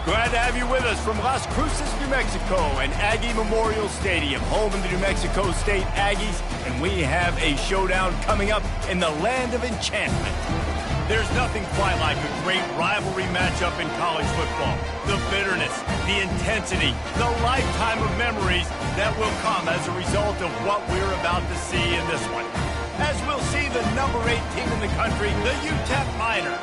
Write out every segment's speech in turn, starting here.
Glad to have you with us from Las Cruces, New Mexico, and Aggie Memorial Stadium, home of the New Mexico State Aggies, and we have a showdown coming up in the land of enchantment. There's nothing quite like a great rivalry matchup in college football. The bitterness, the intensity, the lifetime of memories that will come as a result of what we're about to see in this one. As we'll see the number 8 team in the country, the UTEP Miners,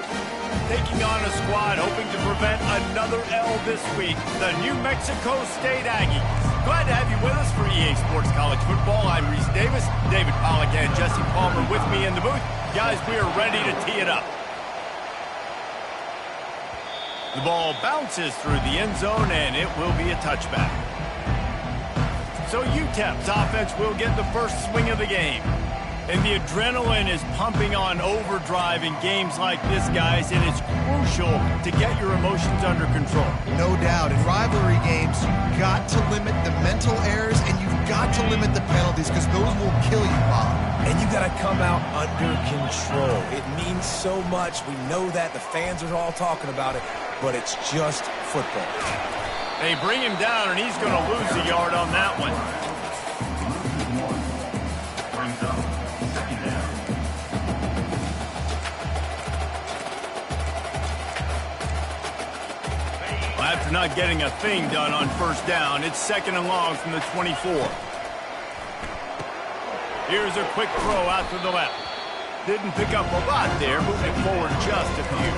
taking on a squad hoping to prevent another L this week, the New Mexico State Aggies. Glad to have you with us for EA Sports College Football. I'm Reese Davis, David Pollack and Jesse Palmer with me in the booth. Guys, we are ready to tee it up. The ball bounces through the end zone, and it will be a touchback. So UTEP's offense will get the first swing of the game. And the adrenaline is pumping on overdrive in games like this, guys, and it's crucial to get your emotions under control. No doubt. In rivalry games, you've got to limit the mental errors, and you've got to limit the penalties, because those will kill you, Bob. And you got to come out under control. It means so much. We know that. The fans are all talking about it, but it's just football. They bring him down, and he's going to lose a yard on that one. After not getting a thing done on first down, it's 2nd and long from the 24. Here's a quick throw out to the left. Didn't pick up a lot there, moving forward just a few.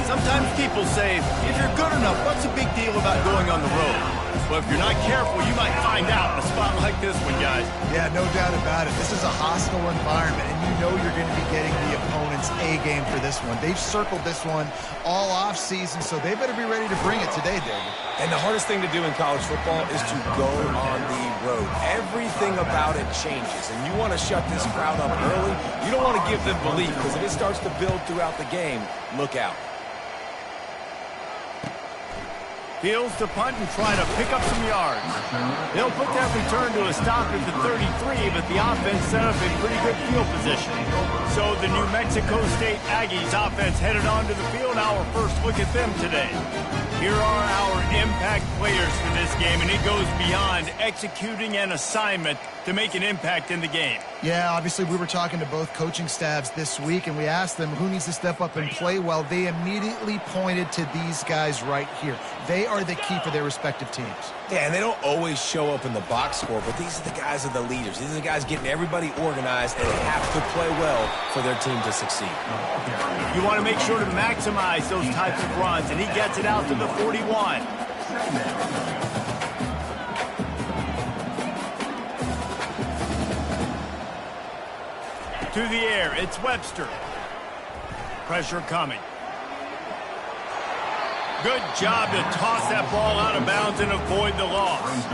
Sometimes people say, if you're good enough, what's the big deal about going on the road? Well, if you're not careful, you might find out in a spot like this one, guys. Yeah, no doubt about it. This is a hostile environment, and you know you're going to be getting the opponent's A-game for this one. They've circled this one all off-season, so they better be ready to bring it today, David. And the hardest thing to do in college football is to go on the road. Everything about it changes, and you want to shut this crowd up early. You don't want to give them belief, because if it starts to build throughout the game, look out. Fields to punt and try to pick up some yards. They'll put that return to a stop at the 33, but the offense set up in pretty good field position. So the New Mexico State Aggies offense headed onto the field. Our first look at them today. Here are our impact players for this game, and it goes beyond executing an assignment to make an impact in the game. Yeah, obviously we were talking to both coaching staffs this week, and we asked them who needs to step up and play well. They immediately pointed to these guys right here. They are the key for their respective teams. Yeah, and they don't always show up in the box score, but these are the guys that are the leaders. These are the guys getting everybody organized, and they have to play well for their team to succeed. You want to make sure to maximize those types of runs, and he gets it out to the 41. To the air, it's Webster. Pressure coming. Good job to toss that ball out of bounds and avoid the loss.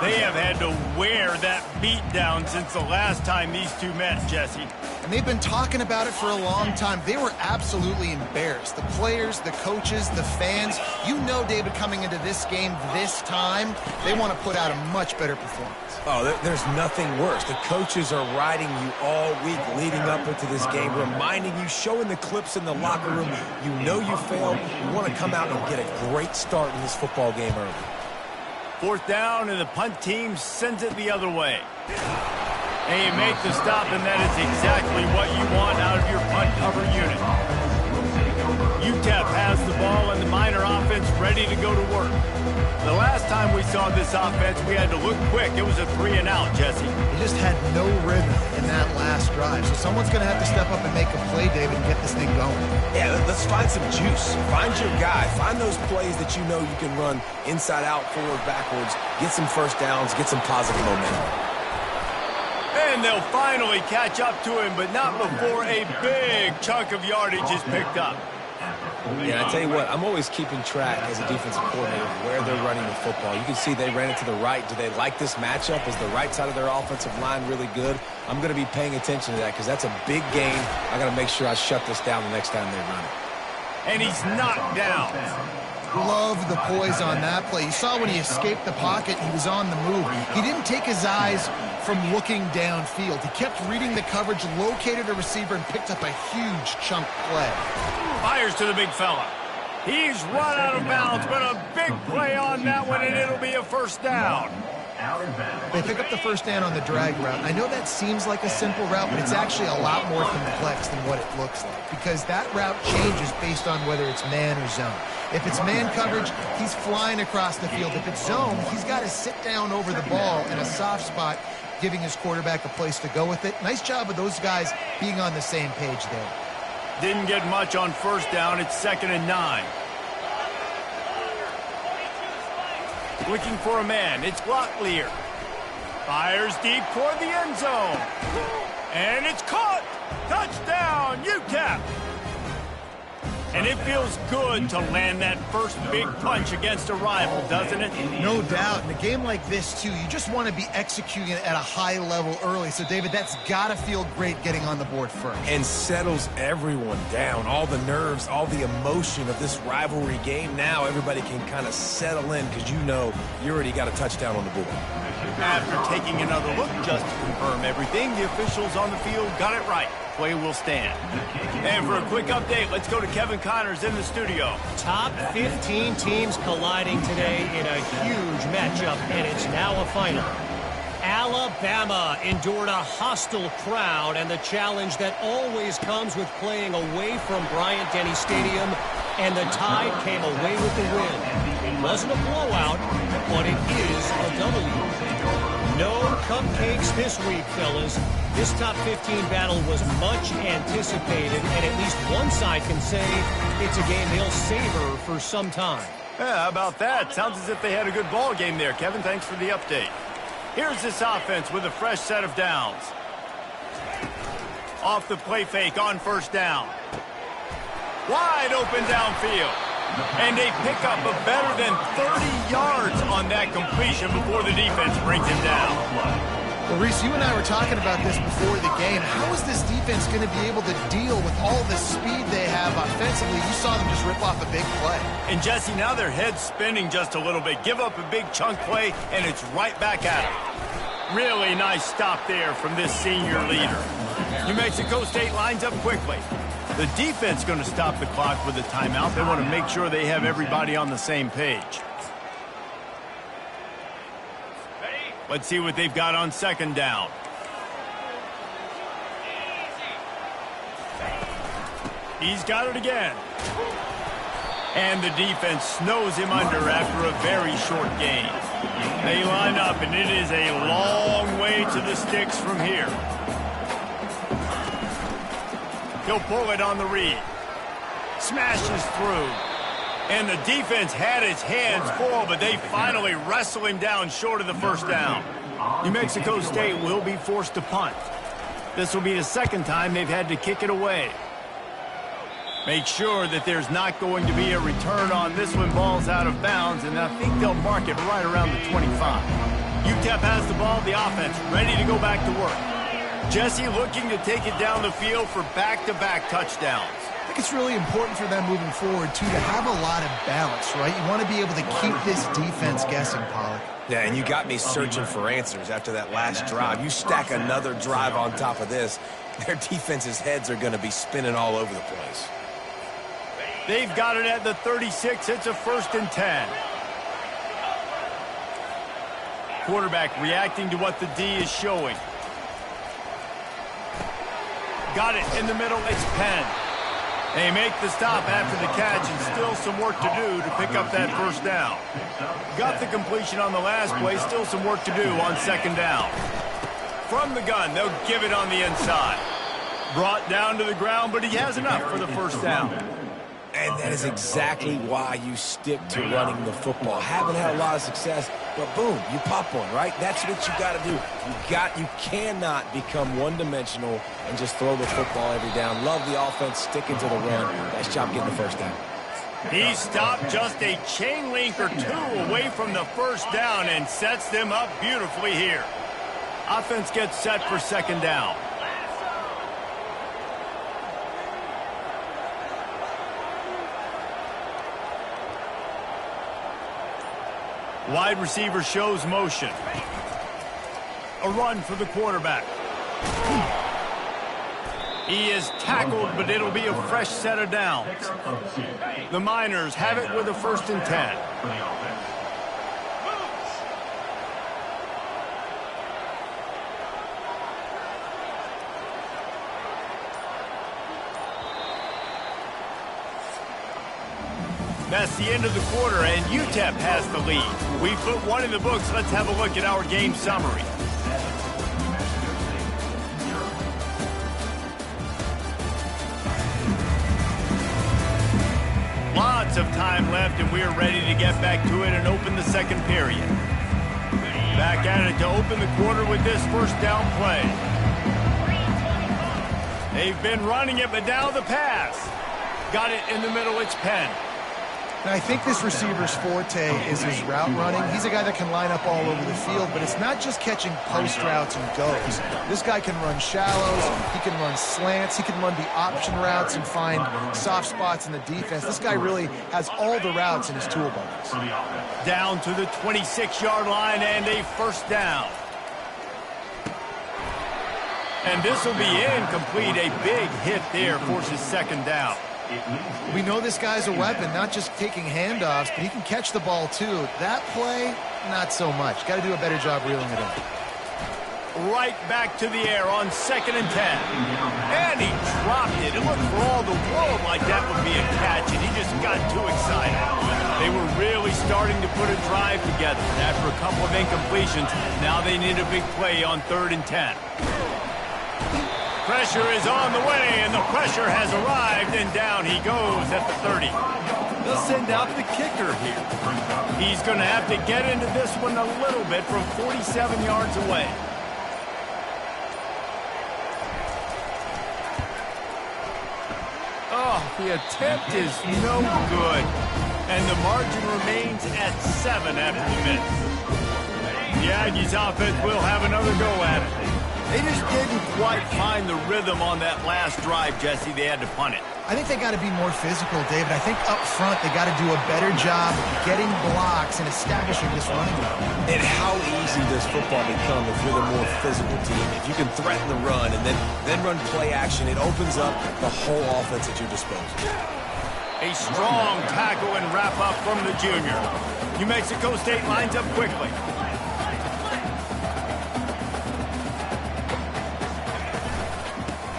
They have had to wear that beat down since the last time these two met, Jesse. And they've been talking about it for a long time. They were absolutely embarrassed. The players, the coaches, the fans. You know, David, coming into this game this time, they want to put out a much better performance. Oh, there's nothing worse. The coaches are riding you all week leading up into this game, reminding you, showing the clips in the locker room. You know you failed. You want to come out and get a great start in this football game early. 4th down, and the punt team sends it the other way. And you make the stop, and that is exactly what you want out of your punt cover unit. UTEP has the ball, and the Miner offense ready to go to work. The last time we saw this offense, we had to look quick. It was a 3-and-out, Jesse. They just had no rhythm in that last drive. So someone's going to have to step up and make a play, David, and get this thing going. Yeah, let's find some juice. Find your guy. Find those plays that you know you can run inside out, forward, backwards. Get some first downs. Get some positive momentum. And they'll finally catch up to him, but not before a big chunk of yardage is picked up. Yeah, I tell you what, I'm always keeping track as a defensive coordinator where they're running the football. You can see they ran it to the right. Do they like this matchup? Is the right side of their offensive line really good? I'm going to be paying attention to that because that's a big gain. I got to make sure I shut this down the next time they run it. And he's knocked down. Love the poise on that play. You saw when he escaped the pocket, he was on the move. He didn't take his eyes from looking downfield. He kept reading the coverage, located a receiver, and picked up a huge chunk play. Fires to the big fella. He's run out of bounds, but a big play on that one, and it'll be a first down. They pick up the first down on the drag route. I know that seems like a simple route, but it's actually a lot more complex than what it looks like, because that route changes based on whether it's man or zone. If it's man coverage, he's flying across the field. If it's zone, he's got to sit down over the ball in a soft spot, giving his quarterback a place to go with it. Nice job of those guys being on the same page there. Didn't get much on first down. It's 2nd and 9. Looking for a man. It's Locklear. Fires deep toward the end zone. And it's caught. Touchdown, UTEP. And it feels good to land that first big punch against a rival, doesn't it? No doubt. In a game like this, too, you just want to be executing it at a high level early. So, David, that's got to feel great getting on the board first. And settles everyone down. All the nerves, all the emotion of this rivalry game. Now everybody can kind of settle in because you know you already got a touchdown on the board. After taking another look just to confirm everything, the officials on the field got it right. Play will stand. And for a quick update, let's go to Kevin Connors in the studio. Top 15 teams colliding today in a huge matchup, and it's now a final. Alabama endured a hostile crowd and the challenge that always comes with playing away from Bryant-Denny Stadium, and the Tide came away with the win. It wasn't a blowout, but it is a W. No cupcakes this week, fellas. This top 15 battle was much anticipated, and at least one side can say it's a game they'll savor for some time. Yeah, how about that? Sounds as if they had a good ball game there, Kevin. Thanks for the update. Here's this offense with a fresh set of downs. Off the play fake on first down. Wide open downfield. And they pick up a better than 30 yards on that completion before the defense brings him down. Well, Reese, you and I were talking about this before the game. How is this defense going to be able to deal with all the speed they have offensively? You saw them just rip off a big play. And, Jesse, now their head's spinning just a little bit. Give up a big chunk play, and it's right back at them. Really nice stop there from this senior leader. New Mexico State lines up quickly. The defense going to stop the clock with a timeout. They want to make sure they have everybody on the same page. Let's see what they've got on second down. He's got it again. And the defense snows him under after a very short gain. They line up, and it is a long way to the sticks from here. He'll pull it on the read. Smashes through. And the defense had its hands full, but they finally wrestle him down short of the first down. New Mexico State will be forced to punt. This will be the second time they've had to kick it away. Make sure that there's not going to be a return on this when ball's out of bounds, and I think they'll mark it right around the 25. UTEP has the ball, the offense ready to go back to work. Jesse looking to take it down the field for back-to-back touchdowns. I think it's really important for them moving forward, too, to have a lot of balance, right? You want to be able to keep this defense guessing, Pollock. Yeah, and you got me searching for answers after that last drive. You stack another drive on top of this, their defense's heads are going to be spinning all over the place. They've got it at the 36. It's a 1st and 10. Quarterback reacting to what the D is showing. Got it in the middle. It's Penn. They make the stop after the catch, and still some work to do to pick up that first down. Got the completion on the last play. Still some work to do on second down. From the gun, they'll give it on the inside. Brought down to the ground, but he has enough for the first down. And that is exactly why you stick to running the football. Haven't had a lot of success, but boom, you pop one, right? That's what you got to do. You cannot become one-dimensional and just throw the football every down. Love the offense, sticking to the run. Nice job getting the first down. He stopped just a chain link or two away from the first down and sets them up beautifully here. Offense gets set for second down. Wide receiver shows motion. A run for the quarterback. He is tackled, but it'll be a fresh set of downs. The Miners have it with a 1st and 10. That's the end of the quarter, and UTEP has the lead. We put one in the books. Let's have a look at our game summary. Lots of time left, and we are ready to get back to it and open the second period. Back at it to open the quarter with this 1st down play. They've been running it, but now the pass. Got it in the middle, it's Penn. And I think this receiver's forte is his route running. He's a guy that can line up all over the field, but it's not just catching post routes and goes. This guy can run shallows, he can run slants, he can run the option routes and find soft spots in the defense. This guy really has all the routes in his toolbox. Down to the 26-yard line and a 1st down. And this will be incomplete. A big hit there forces 2nd down. We know this guy's a weapon, not just taking handoffs, but he can catch the ball too. That play, not so much. Got to do a better job reeling it in. Right back to the air on 2nd and 10. And he dropped it. It looked for all the world like that would be a catch, and he just got too excited. They were really starting to put a drive together. After a couple of incompletions, now they need a big play on 3rd and 10. Pressure is on the way, and the pressure has arrived, and down he goes at the 30. They'll send out the kicker here. He's going to have to get into this one a little bit from 47 yards away. Oh, the attempt is no good, and the margin remains at 7 after the miss. The Aggies offense will have another go at it. They just didn't quite find the rhythm on that last drive, Jesse. They had to punt it. I think they got to be more physical, David. I think up front they got to do a better job getting blocks and establishing this running game. And how easy does football become if you're the more physical team? If you can threaten the run and then run play action, it opens up the whole offense at your disposal. A strong tackle and wrap up from the junior. New Mexico State lines up quickly.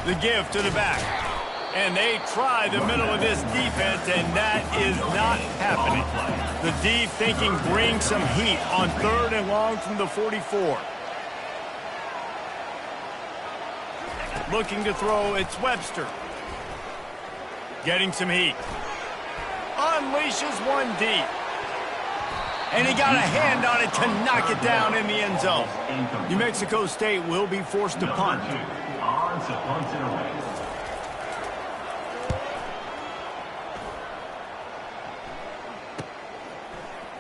The give to the back. And they try the middle of this defense, and that is not happening. The D thinking bring some heat on 3rd and long from the 44. Looking to throw, it's Webster. Getting some heat. Unleashes one deep. And he got a hand on it to knock it down in the end zone. New Mexico State will be forced to punt.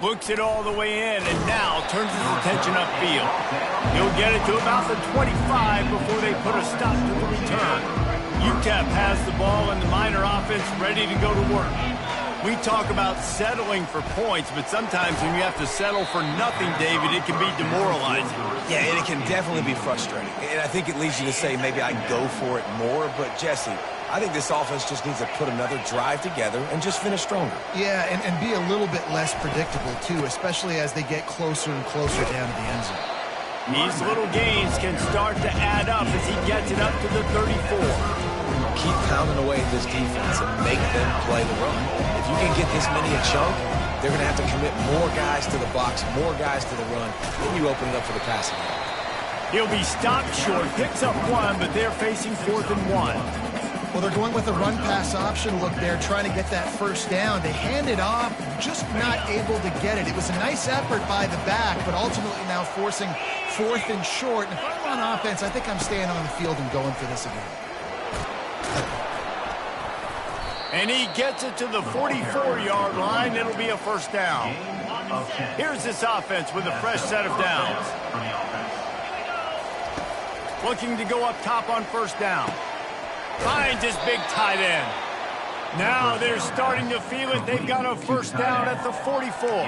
Looks it all the way in, and now turns his attention upfield. He'll get it to about the 25 before they put a stop to the return. UTEP has the ball, and the Miner offense ready to go to work. We talk about settling for points, but sometimes when you have to settle for nothing, David, it can be demoralizing. Yeah, and it can definitely be frustrating. And I think it leads you to say maybe I go for it more. But, Jesse, I think this offense just needs to put another drive together and just finish stronger. Yeah, and be a little bit less predictable, too, especially as they get closer and closer down to the end zone. These little gains can start to add up as he gets it up to the 34. Keep pounding away at this defense and make them play the run. If you can get this many a chunk, they're going to have to commit more guys to the box, more guys to the run, then you open it up for the passing game. He'll be stopped short, picks up one, but they're facing 4th and 1. Well, they're going with a run-pass option look there, trying to get that 1st down. They hand it off, just not able to get it. It was a nice effort by the back, but ultimately now forcing 4th and short. And if I'm on offense, I think I'm staying on the field and going for this again. And he gets it to the 44-yard line. It'll be a 1st down. Here's this offense with a fresh set of downs. Looking to go up top on 1st down. Finds his big tight end. Now they're starting to feel it. They've got a 1st down at the 44. All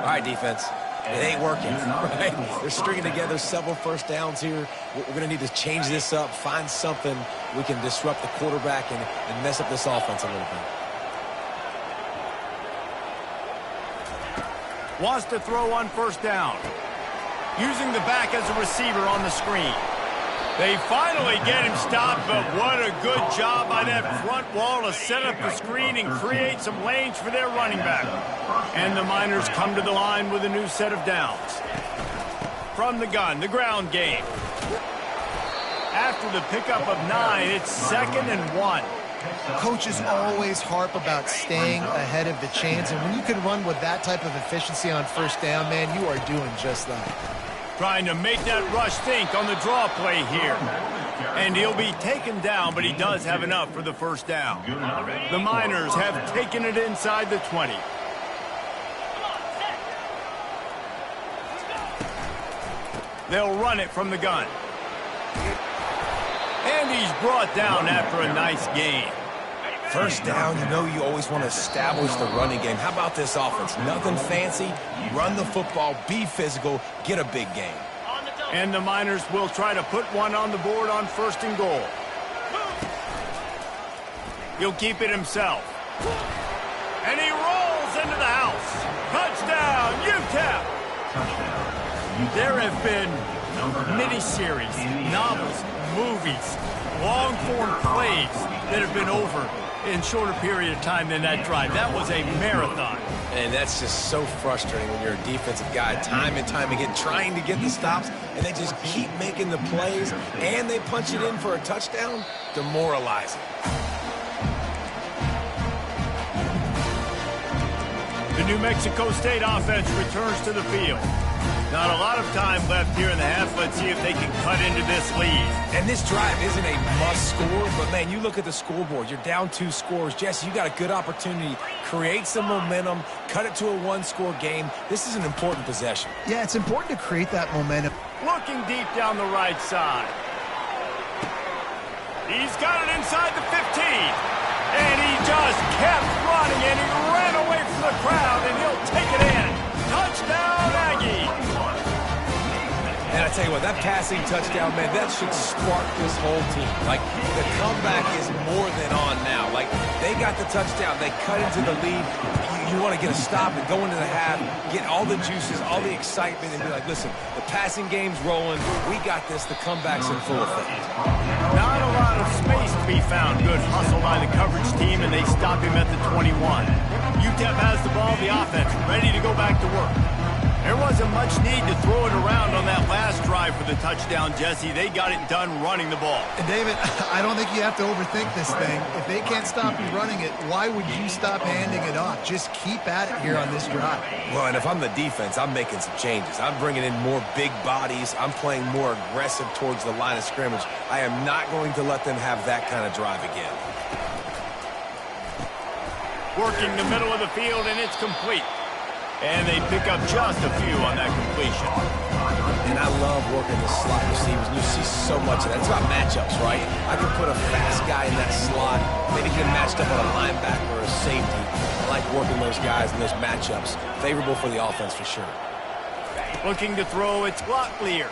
right, defense. It ain't working, right? They're stringing together several 1st downs here. We're going to need to change this up, find something we can disrupt the quarterback and mess up this offense a little bit. Wants to throw on first down. Using the back as a receiver on the screen. They finally get him stopped, but what a good job by that front wall to set up the screen and create some lanes for their running back. And the Miners come to the line with a new set of downs. From the gun, the ground game. After the pickup of 9, it's 2nd and 1. Coaches always harp about staying ahead of the chains, and when you can run with that type of efficiency on first down, man, you are doing just that. Trying to make that rush think on the draw play here. And he'll be taken down, but he does have enough for the first down. The Miners have taken it inside the 20. They'll run it from the gun. And he's brought down after a nice gain. First down, you know you always want to establish the running game. How about this offense? Nothing fancy. Run the football, be physical, get a big gain. And the Miners will try to put one on the board on 1st and goal. He'll keep it himself. And he rolls into the house. Touchdown, UTEP! There have been miniseries, novels, movies, long-form plays that have been over in shorter period of time than that drive. That was a marathon. And that's just so frustrating when you're a defensive guy, time and time again, trying to get the stops, and they just keep making the plays, and they punch it in for a touchdown. Demoralizing. The New Mexico State offense returns to the field. Not a lot of time left here in the half. Let's see if they can cut into this lead. And this drive isn't a must score, but, man, you look at the scoreboard. You're down 2 scores. Jesse, you got a good opportunity. Create some momentum. Cut it to a 1-score game. This is an important possession. Yeah, it's important to create that momentum. Looking deep down the right side. He's got it inside the 15. And he just kept running, and he ran away from the crowd, and he'll take it in. Touchdown, Aggie. And I tell you what, that passing touchdown, man, that should spark this whole team. Like, the comeback is more than on now. Like, they got the touchdown. They cut into the lead. You want to get a stop and go into the half, get all the juices, all the excitement, and be like, listen, the passing game's rolling. We got this. The comeback's in full effect. Not a lot of space to be found. Good hustle by the coverage team, and they stop him at the 21. UTEP has the ball, the offense, ready to go back to work. There wasn't much need to throw it around on that last drive for the touchdown, Jesse. They got it done running the ball. And David, I don't think you have to overthink this thing. If they can't stop you running it, why would you stop handing it off? Just keep at it here on this drive. Well, and if I'm the defense, I'm making some changes. I'm bringing in more big bodies. I'm playing more aggressive towards the line of scrimmage. I am not going to let them have that kind of drive again. Working the middle of the field, and it's complete. And they pick up just a few on that completion. And I love working the slot receivers. You see so much of that. It's about matchups, right? I can put a fast guy in that slot, maybe get him matched up on a linebacker or a safety. I like working those guys in those matchups. Favorable for the offense for sure. Looking to throw, it's Locklear.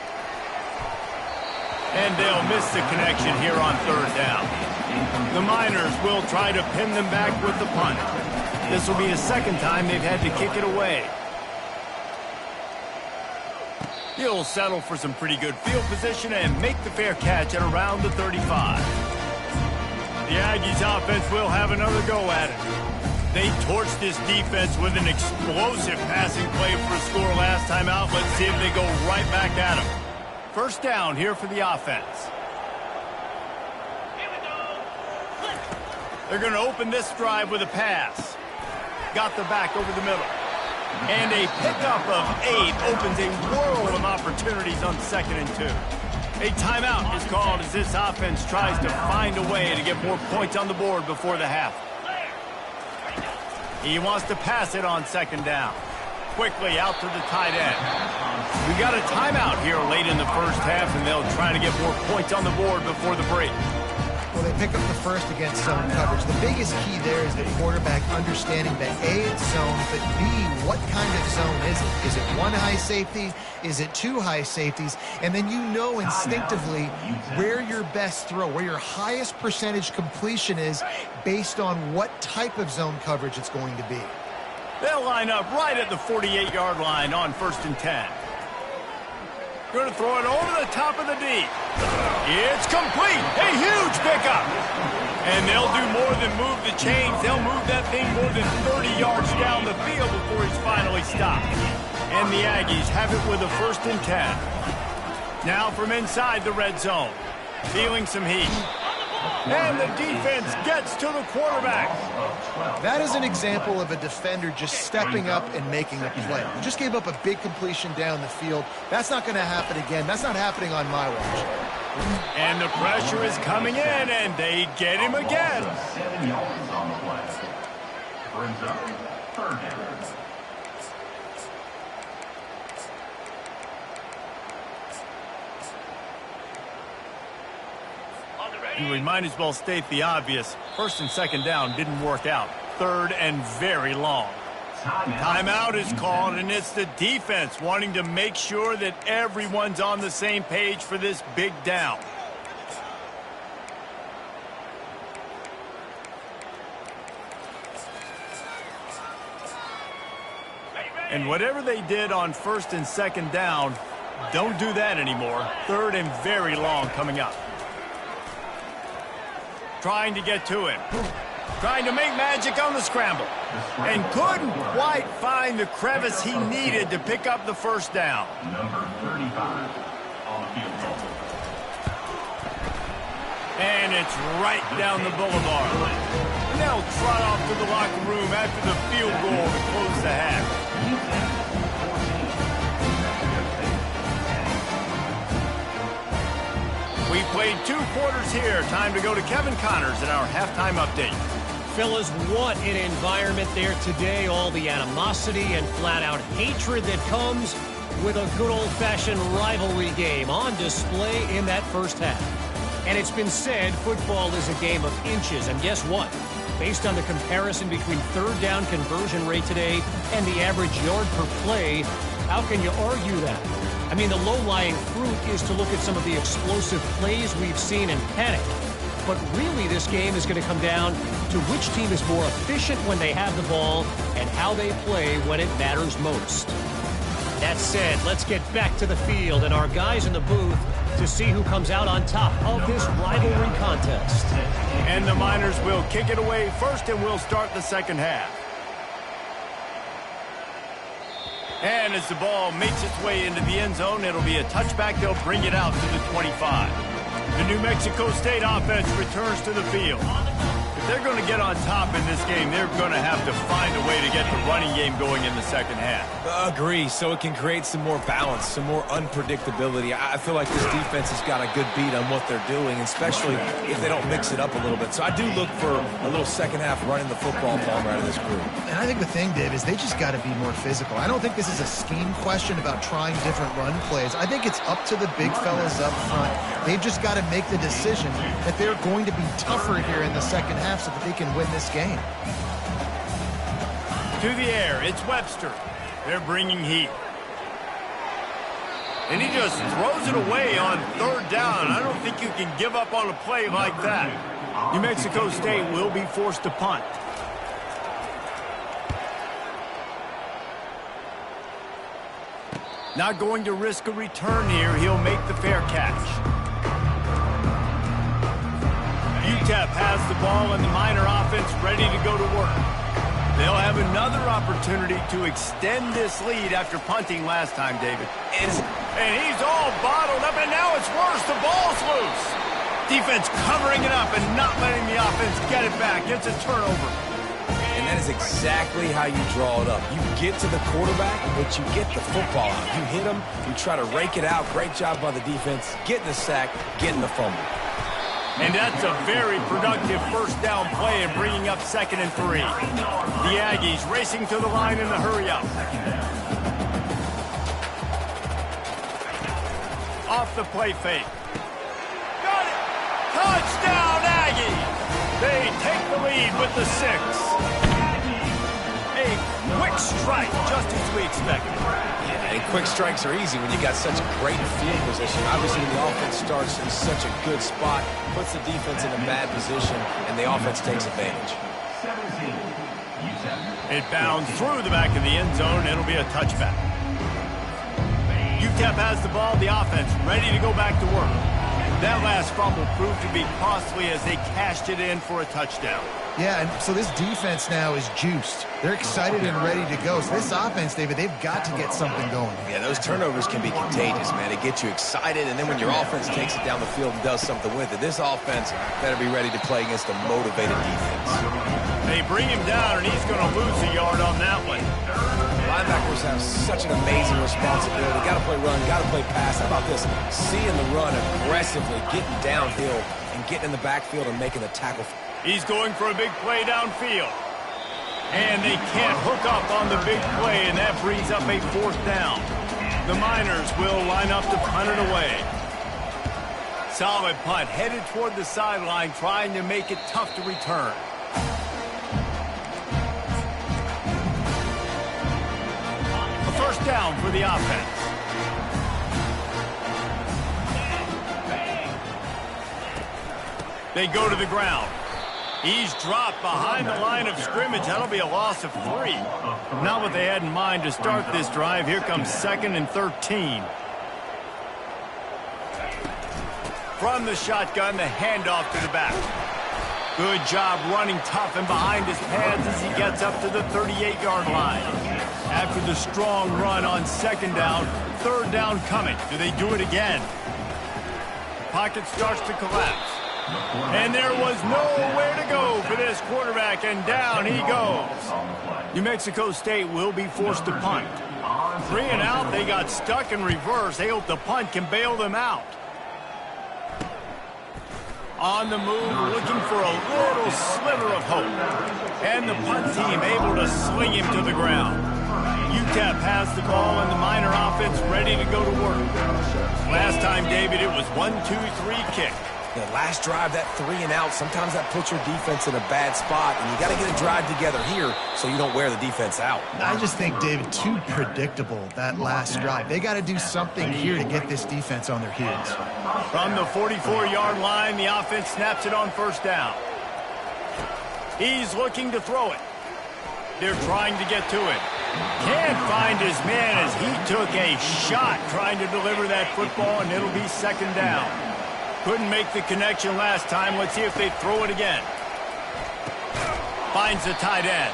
And they'll miss the connection here on 3rd down. The Miners will try to pin them back with the punt. This will be the 2nd time they've had to kick it away. He'll settle for some pretty good field position and make the fair catch at around the 35. The Aggies offense will have another go at it. They torched this defense with an explosive passing play for a score last time out. Let's see if they go right back at him. First down here for the offense. They're going to open this drive with a pass. Got the back over the middle. And a pickup of 8 opens a world of opportunities on 2nd and 2. A timeout is called as this offense tries to find a way to get more points on the board before the half. He wants to pass it on 2nd down. Quickly out to the tight end. We got a timeout here late in the first half, and they'll try to get more points on the board before the break. Well, they pick up the first against zone coverage. The biggest key there is the quarterback understanding that A, it's zone, but B, what kind of zone is it? Is it one high safety? Is it two high safeties? And then you know instinctively where your best throw, where your highest percentage completion is based on what type of zone coverage it's going to be. They'll line up right at the 48-yard line on 1st and 10. Going to throw it over the top of the D. It's complete. A huge pickup. And they'll do more than move the chains. They'll move that thing more than 30 yards down the field before he's finally stopped. And the Aggies have it with a 1st and 10. Now from inside the red zone. Feeling some heat. And the defense gets to the quarterback. That is an example of a defender just stepping up and making a play. You just gave up a big completion down the field. That's not going to happen again. That's not happening on my watch. And the pressure is coming in, and they get him again. 7 yards on the play. Brings up 3rd down. We might as well state the obvious. 1st and 2nd down didn't work out. 3rd and very long. Timeout is called, and it's the defense wanting to make sure that everyone's on the same page for this big down. And whatever they did on 1st and 2nd down, don't do that anymore. 3rd and very long coming up. Trying to get to him. Trying to make magic on the scramble. And couldn't quite find the crevice he needed to pick up the 1st down. Number 35 on the field goal. And it's right down the boulevard. And they'll trot off to the locker room after the field goal to close the half. We played 2 quarters here. Time to go to Kevin Connors in our halftime update. Fellas, what an environment there today. All the animosity and flat-out hatred that comes with a good old-fashioned rivalry game on display in that first half. And it's been said football is a game of inches. And guess what? Based on the comparison between 3rd down conversion rate today and the average yard per play, how can you argue that? I mean, the low-lying fruit is to look at some of the explosive plays we've seen in panic. But really, this game is going to come down to which team is more efficient when they have the ball and how they play when it matters most. That said, let's get back to the field and our guys in the booth to see who comes out on top of this rivalry contest. And the Miners will kick it away first, and we'll start the 2nd half. And as the ball makes its way into the end zone, it'll be a touchback. They'll bring it out to the 25. The New Mexico State offense returns to the field. If they're going to get on top in this game, they're going to have to find a way to get the running game going in the 2nd half. Agree, so it can create some more balance, some more unpredictability. I feel like this defense has got a good beat on what they're doing, especially if they don't mix it up a little bit. So I do look for a little 2nd half running the football ball out of this group. And I think the thing, Dave, is they just got to be more physical. I don't think this is a scheme question about trying different run plays. I think it's up to the big fellas up front. They've just got to make the decision that they're going to be tougher here in the 2nd half so that they can win this game. To the air, it's Webster. They're bringing heat. And he just throws it away on 3rd down. I don't think you can give up on a play like that. New Mexico State will be forced to punt. Not going to risk a return here. He'll make the fair catch. UTEP has the ball and the Miner offense ready to go to work. They'll have another opportunity to extend this lead after punting last time, David. And he's all bottled up, and now it's worse. The ball's loose. Defense covering it up and not letting the offense get it back. It's a turnover. And that is exactly how you draw it up. You get to the quarterback, but you get the football out. You hit him, you try to rake it out. Great job by the defense. Getting the sack, getting the fumble. And that's a very productive 1st down play and bringing up 2nd and 3. The Aggies racing to the line in the hurry-up. Off the play fake. Got it! Touchdown, Aggies! They take the lead with the 6. A quick strike, just as we expected. Yeah, and quick strikes are easy when you got such great field position. Obviously, when the offense starts in such a good spot, puts the defense in a bad position, and the offense takes advantage. It bounds through the back of the end zone. It'll be a touchback. UTEP has the ball, the offense ready to go back to work. That last fumble proved to be costly as they cashed it in for a touchdown. Yeah, and so this defense now is juiced. They're excited and ready to go. So this offense, David, they've got to get something going. Yeah, those turnovers can be contagious, man. They get you excited, and then when your offense takes it down the field and does something with it, this offense better be ready to play against a motivated defense. They bring him down, and he's going to lose a yard on that one. Linebackers have such an amazing responsibility. Got to play run, got to play pass. How about this? Seeing the run aggressively, getting downhill, and getting in the backfield and making the tackle. He's going for a big play downfield. And they can't hook up on the big play, and that brings up a 4th down. The Miners will line up to punt it away. Solid punt, headed toward the sideline, trying to make it tough to return. A 1st down for the offense. They go to the ground. He's dropped behind the line of scrimmage. That'll be a loss of 3. Not what they had in mind to start this drive. Here comes 2nd and 13. From the shotgun, the handoff to the back. Good job running tough and behind his pads as he gets up to the 38-yard line. After the strong run on 2nd down, 3rd down coming. Do they do it again? Pocket starts to collapse. And there was nowhere to go for this quarterback, and down he goes. New Mexico State will be forced to punt. 3 and out, they got stuck in reverse. They hope the punt can bail them out. On the move, looking for a little sliver of hope. And the punt team able to sling him to the ground. UTEP has the ball and the Miner offense ready to go to work. Last time, David, it was 1-2-3 kick. The last drive, that 3 and out, sometimes that puts your defense in a bad spot, and you got to get a drive together here so you don't wear the defense out. I just think, David, too predictable, that last drive. They got to do something here to get this defense on their heels. From the 44-yard line, the offense snaps it on 1st down. He's looking to throw it. They're trying to get to it. Can't find his man as he took a shot trying to deliver that football, and it'll be 2nd down. Couldn't make the connection last time. Let's see if they throw it again. Finds the tight end.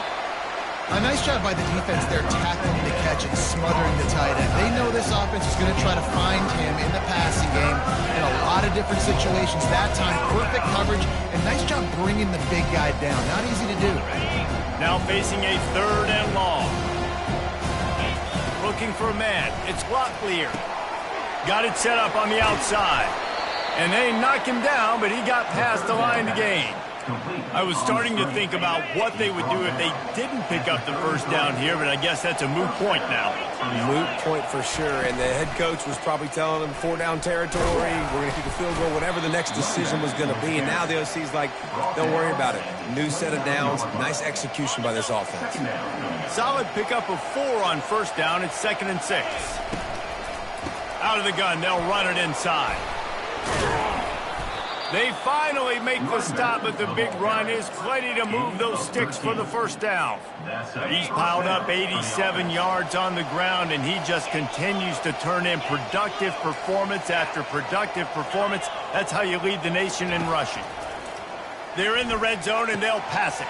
A nice job by the defense there, tackling the catch and smothering the tight end. They know this offense is going to try to find him in the passing game in a lot of different situations. That time, perfect coverage, and nice job bringing the big guy down. Not easy to do. Now facing a 3rd and long. Looking for a man. It's Locklear. Got it set up on the outside. And they knock him down, but he got past the line to gain. I was starting to think about what they would do if they didn't pick up the 1st down here, but I guess that's a moot point now. Moot point for sure, and the head coach was probably telling them 4-down territory, we're going to kick a field goal, whatever the next decision was going to be, and now the OC's like, don't worry about it. New set of downs, nice execution by this offense. Solid pickup of 4 on 1st down. It's 2nd and 6. Out of the gun, they'll run it inside. They finally make the stop, but the big run is plenty to move those sticks for the 1st down. He's piled up 87 yards on the ground, and he just continues to turn in productive performance after productive performance. That's how you lead the nation in rushing. They're in the red zone, and they'll pass it.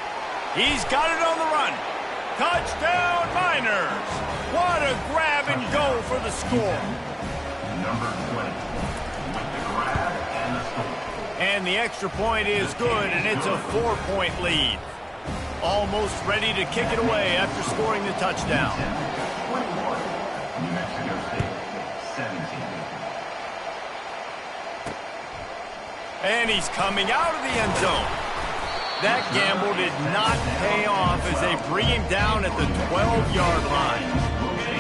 He's got it on the run. Touchdown, Miners! What a grab and go for the score. Number 20. And the extra point is good, and it's a 4-point lead. Almost ready to kick it away after scoring the touchdown. 21, New Mexico State, 17. And he's coming out of the end zone. That gamble did not pay off as they bring him down at the 12-yard line.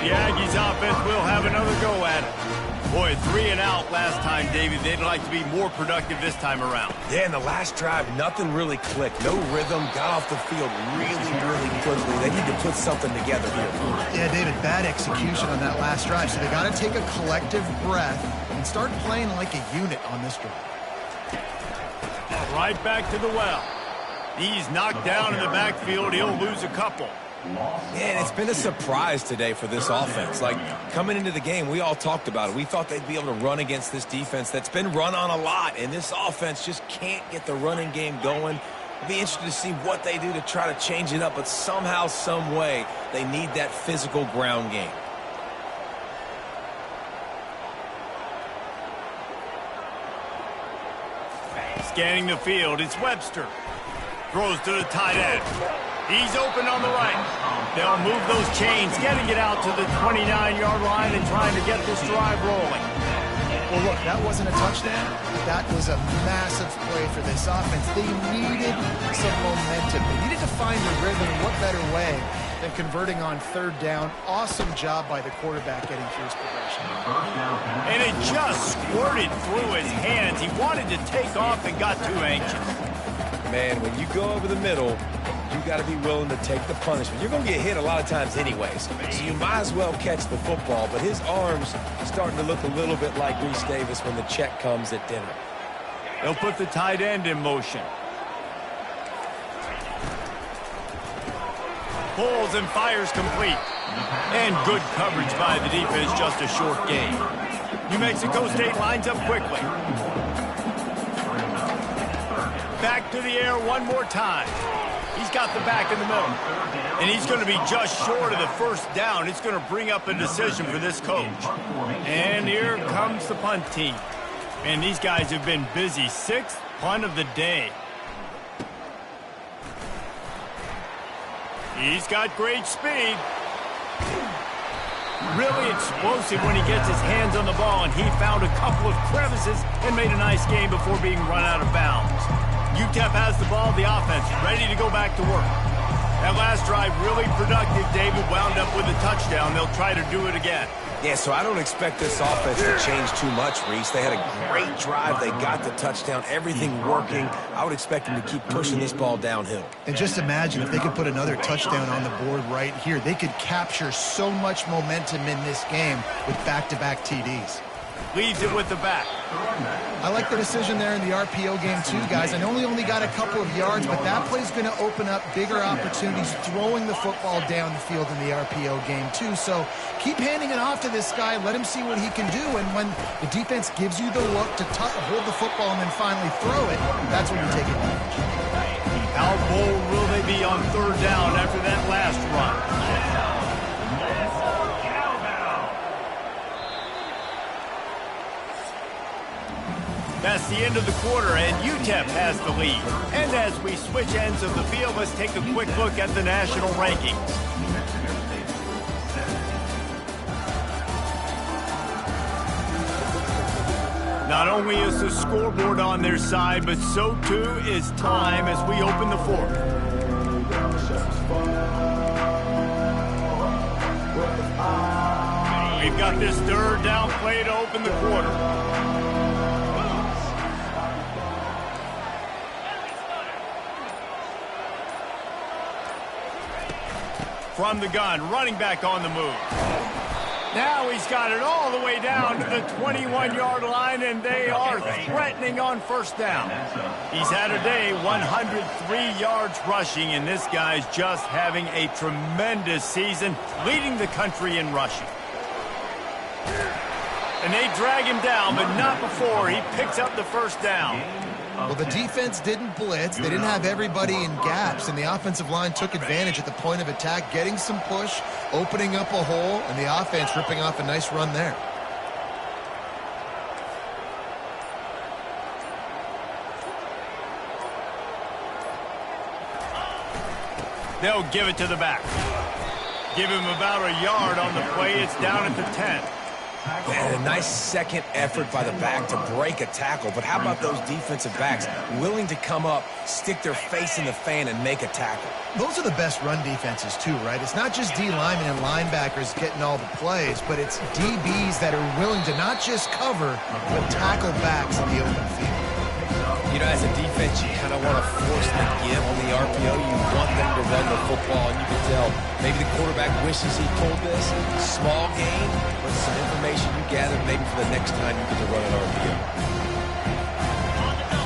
The Aggies offense will have another go at it. Boy, 3 and out last time, David. They'd like to be more productive this time around. Yeah, in the last drive, nothing really clicked. No rhythm, got off the field really quickly. They need to put something together here. Yeah, David, bad execution on that last drive, so they got to take a collective breath and start playing like a unit on this drive. Right back to the well. He's knocked down in the backfield. He'll lose a couple. Man, it's been a surprise today for this offense. Like, coming into the game, we all talked about it. We thought they'd be able to run against this defense that's been run on a lot, and this offense just can't get the running game going. It'll be interesting to see what they do to try to change it up, but somehow, some way, they need that physical ground game. Scanning the field, it's Webster. Throws to the tight end. He's open on the right. They'll move those chains, getting it out to the 29-yard line and trying to get this drive rolling. Well, look, that wasn't a touchdown. That was a massive play for this offense. They needed some momentum. They needed to find a rhythm. What better way than converting on 3rd down? Awesome job by the quarterback getting through his progression. And it just squirted through his hands. He wanted to take off and got too anxious. Man, when you go over the middle, you got to be willing to take the punishment. You're going to get hit a lot of times anyways, so you might as well catch the football. But his arms starting to look a little bit like Reese Davis when the check comes at dinner. They'll put the tight end in motion. Pulls and fires complete. And good coverage by the defense, just a short gain. New Mexico State lines up quickly. Back to the air one more time. He's got the back in the middle. And he's going to be just short of the 1st down. It's going to bring up a decision for this coach. And here comes the punt team. And these guys have been busy. 6th punt of the day. He's got great speed. Really explosive when he gets his hands on the ball, and he found a couple of crevices and made a nice game before being run out of bounds. UTEP has the ball, the offense ready to go back to work. That last drive really productive. David wound up with a touchdown. They'll try to do it again. Yeah, so I don't expect this offense to change too much, Reese. They had a great drive. They got the touchdown, everything working. I would expect them to keep pushing this ball downhill. And just imagine if they could put another touchdown on the board right here. They could capture so much momentum in this game with back-to-back TDs. Leaves it with the back. I like the decision there in the RPO game too, guys. I know he only got a couple of yards, but that play's going to open up bigger opportunities throwing the football down the field in the RPO game too. So keep handing it off to this guy. Let him see what he can do. And when the defense gives you the look to hold the football and then finally throw it, that's when you take advantage. How bold will they be on 3rd down after that last run? That's the end of the quarter, and UTEP has the lead. And as we switch ends of the field, let's take a quick look at the national rankings. Not only is the scoreboard on their side, but so too is time as we open the 4th. We've got this 3rd down play to open the quarter. From the gun, running back on the move. Now he's got it all the way down to the 21-yard line, and they are threatening on 1st down. He's had a day, 103 yards rushing, and this guy's just having a tremendous season, leading the country in rushing. And they drag him down, but not before he picks up the 1st down. Well, the defense didn't blitz. They didn't have everybody in gaps, and the offensive line took advantage at the point of attack, getting some push, opening up a hole, and the offense ripping off a nice run there. They'll give it to the back. Give him about a yard on the play. It's down at the 10. And a nice second effort by the back to break a tackle. But how about those defensive backs willing to come up, stick their face in the fan, and make a tackle? Those are the best run defenses too, right? It's not just D linemen and linebackers getting all the plays, but it's DBs that are willing to not just cover, but tackle backs in the open field. You know, as a defense, you kind of want to force the give on the RPO. You want them to run the football, and you can tell maybe the quarterback wishes he told this. Small gain, but some information you gather maybe for the next time you get to run an RPO.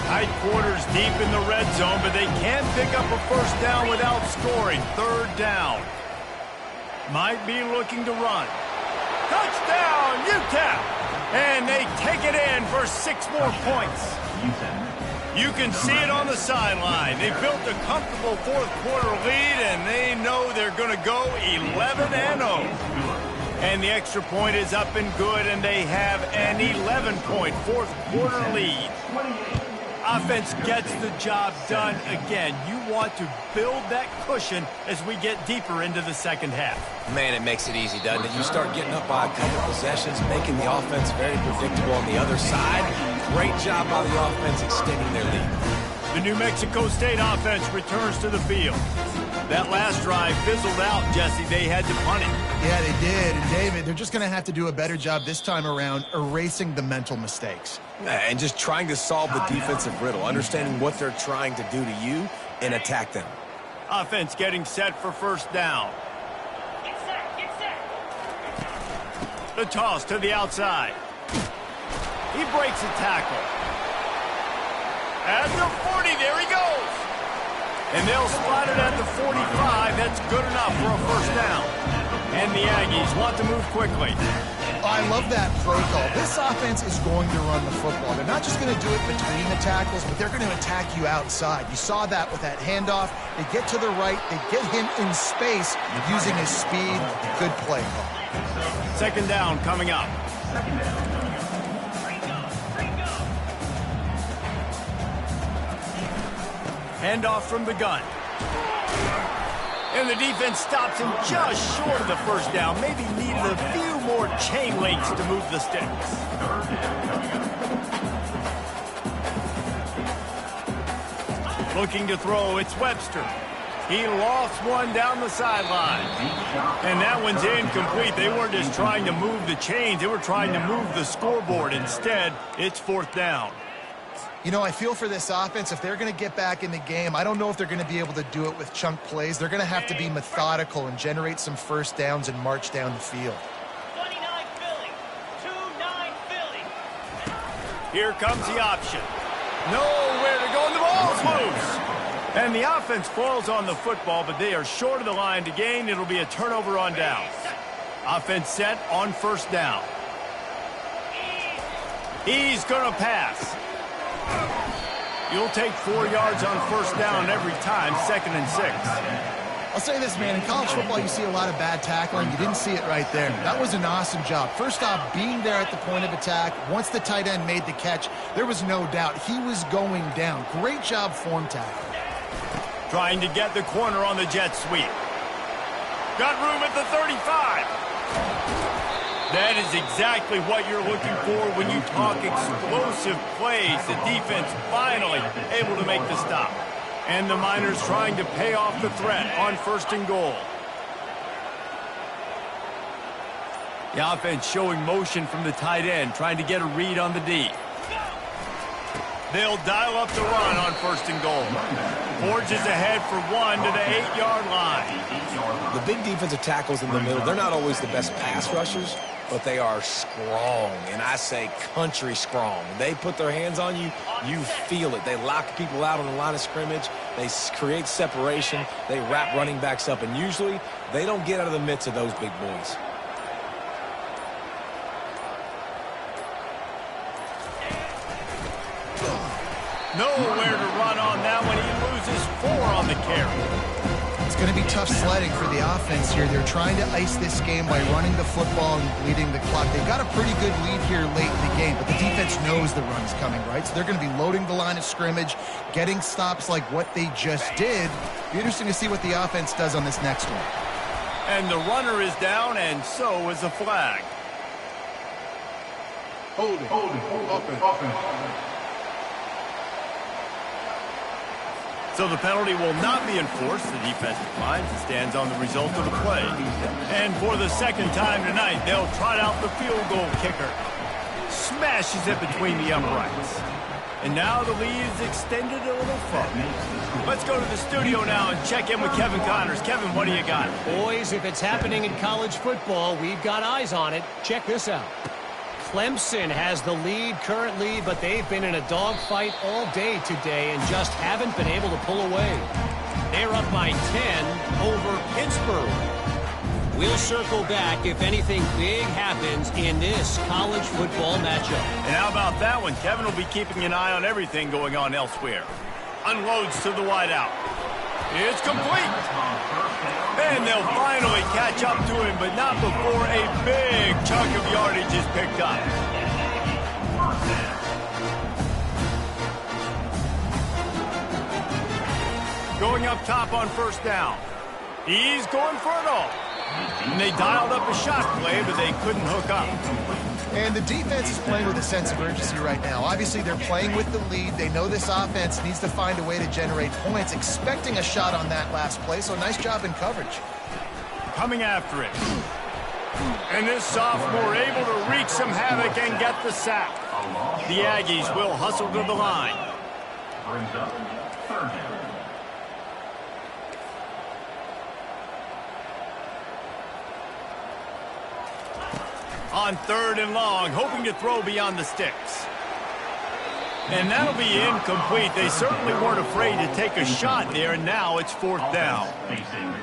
Tight quarters deep in the red zone, but they can't pick up a first down without scoring. Third down. Might be looking to run. Touchdown, UTEP! And they take it in for 6 more points. You can see it on the sideline. They built a comfortable fourth-quarter lead, and they know they're going to go 11-0. And the extra point is up and good, and they have an 11-point fourth-quarter lead. Offense gets the job done again. You want to build that cushion as we get deeper into the second half. Man, it makes it easy, doesn't it? You start getting up by a couple possessions, making the offense very predictable on the other side. Great job by the offense extending their lead. The New Mexico State offense returns to the field. That last drive fizzled out, Jesse. They had to punt it. Yeah, they did. And David, they're just going to have to do a better job this time around erasing the mental mistakes. And just trying to solve the defensive riddle, understanding what they're trying to do to you and attack them. Offense getting set for first down. Get set, get set. The toss to the outside. He breaks a tackle. At the 40, there he goes. And they'll spot it at the 45. That's good enough for a first down. And the Aggies want to move quickly. I love that play call. This offense is going to run the football. They're not just going to do it between the tackles, but they're going to attack you outside. You saw that with that handoff. They get to the right. They get him in space using his speed. Good play call. Second down coming up. Handoff from the gun. And the defense stops him just short of the first down. Maybe needed a few more chain links to move the sticks. Looking to throw, it's Webster. He lost one down the sideline. And that one's incomplete. They weren't just trying to move the chains. They were trying to move the scoreboard. Instead, it's fourth down. You know, I feel for this offense, if they're going to get back in the game, I don't know if they're going to be able to do it with chunk plays. They're going to have to be methodical and generate some first downs and march down the field. 29 Philly. 2-9 Philly. Here comes the option. Nowhere to go, and the ball's loose. And the offense falls on the football, but they are short of the line to gain. It'll be a turnover on downs. Offense set on first down. He's going to pass. You'll take 4 yards on first down every time, 2nd and 6. I'll say this, man. In college football, you see a lot of bad tackling. You didn't see it right there. That was an awesome job. First off, being there at the point of attack. Once the tight end made the catch, there was no doubt he was going down. Great job form tackle. Trying to get the corner on the jet sweep. Got room at the 35. That is exactly what you're looking for when you talk explosive plays. The defense finally able to make the stop. And the Miners trying to pay off the threat on first and goal. The offense showing motion from the tight end, trying to get a read on the D. They'll dial up the run on first and goal. Forges ahead for 1 to the 8-yard line. The big defensive tackles in the middle, they're not always the best pass rushers, but they are strong, and I say country strong. They put their hands on you, you feel it. They lock people out on the line of scrimmage. They create separation. They wrap running backs up, and usually they don't get out of the midst of those big boys. Nowhere to run on that one. He loses 4 on the carry. It's going to be tough sledding for the offense here. They're trying to ice this game by running the football and bleeding the clock. They've got a pretty good lead here late in the game, but the defense knows the run's coming, right? So they're going to be loading the line of scrimmage, getting stops like what they just did. Be interesting to see what the offense does on this next one. And the runner is down, and so is the flag. Holding. Offense. So the penalty will not be enforced. The defense declines and stands on the result of the play. And for the second time tonight, they'll trot out the field goal kicker. Smashes it between the uprights. And now the lead is extended a little further. Let's go to the studio now and check in with Kevin Connors. Kevin, what do you got? Boys, if it's happening in college football, we've got eyes on it. Check this out. Clemson has the lead currently, but they've been in a dogfight all day today and just haven't been able to pull away. They're up by 10 over Pittsburgh. We'll circle back if anything big happens in this college football matchup. And how about that one? Kevin will be keeping an eye on everything going on elsewhere. Unloads to the wideout. It's complete. And they'll finally catch up to him, but not before a big chunk of yardage is picked up. Going up top on first down. He's going for it all. And they dialed up a shot play, but they couldn't hook up. And the defense is playing with a sense of urgency right now. Obviously, they're playing with the lead. They know this offense needs to find a way to generate points, expecting a shot on that last play, so nice job in coverage. Coming after it. And this sophomore able to wreak some havoc and get the sack. The Aggies will hustle to the line. Brings up third down. On third and long, hoping to throw beyond the sticks. And that'll be incomplete. They certainly weren't afraid to take a shot there, and now it's fourth down.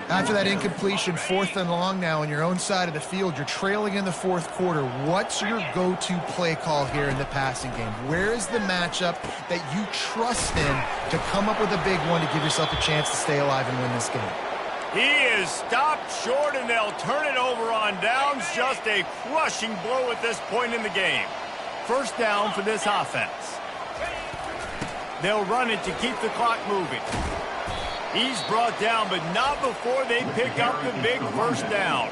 After that incompletion, fourth and long now on your own side of the field, you're trailing in the fourth quarter. What's your go-to play call here in the passing game? Where is the matchup that you trust in to come up with a big one to give yourself a chance to stay alive and win this game? He is stopped short, and they'll turn it over on downs. Just a crushing blow at this point in the game. First down for this offense. They'll run it to keep the clock moving. He's brought down, but not before they pick up the big first down.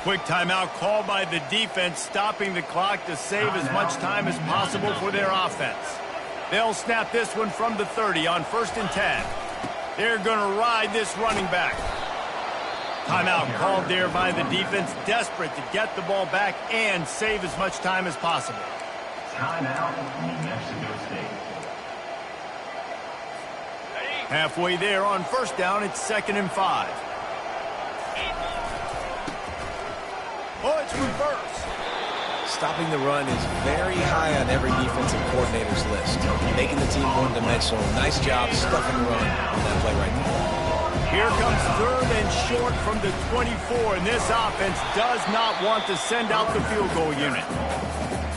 Quick timeout called by the defense, stopping the clock to save as much time as possible for their offense. They'll snap this one from the 30 on 1st and 10. They're going to ride this running back. Timeout called there by the defense, desperate to get the ball back and save as much time as possible. Timeout, New Mexico State. Halfway there on first down, it's 2nd and 5. Oh, it's reverse. Stopping the run is very high on every defensive coordinator's list. Making the team one-dimensional. Nice job stuffing the run on that play right there. Here comes 3rd and short from the 24, and this offense does not want to send out the field goal unit.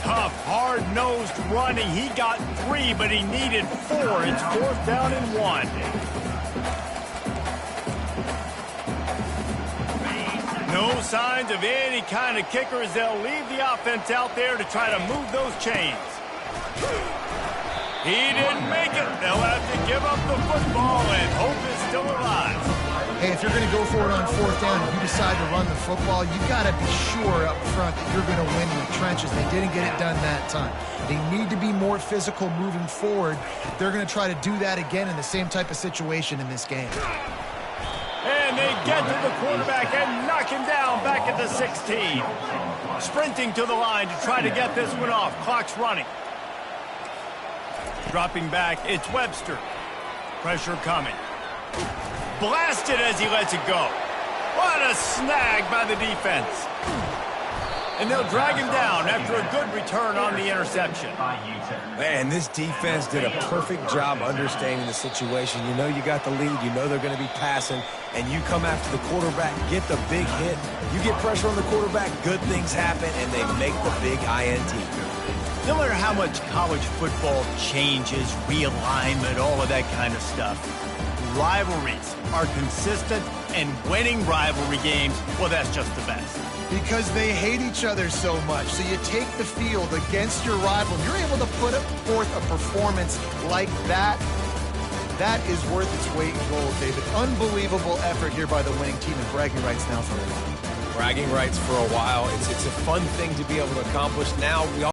Tough, hard-nosed running. He got 3, but he needed 4. It's 4th down and 1. No signs of any kind of kicker as they'll leave the offense out there to try to move those chains. He didn't make it. They'll have to give up the football, and hope is still alive. Hey, if you're going to go for it on fourth down, if you decide to run the football, you got to be sure up front that you're going to win in the trenches. They didn't get it done that time. They need to be more physical moving forward. They're going to try to do that again in the same type of situation in this game. And they get to the quarterback and knock him down back at the 16. Sprinting to the line to try to get this one off. Clock's running. Dropping back, it's Webster. Pressure coming. Blasted as he lets it go. What a snag by the defense. And they'll drag him down after a good return on the interception. Man, this defense did a perfect job understanding the situation. You know you got the lead. You know they're going to be passing. And you come after the quarterback, get the big hit. You get pressure on the quarterback, good things happen, and they make the big INT. No matter how much college football changes, realignment, all of that kind of stuff, rivalries are consistent, and winning rivalry games, well, that's just the best. Because they hate each other so much. So you take the field against your rival. You're able to put forth a performance like that. That is worth its weight in gold, David. Unbelievable effort here by the winning team, and bragging rights now for a while. Bragging rights for a while. It's a fun thing to be able to accomplish. Now we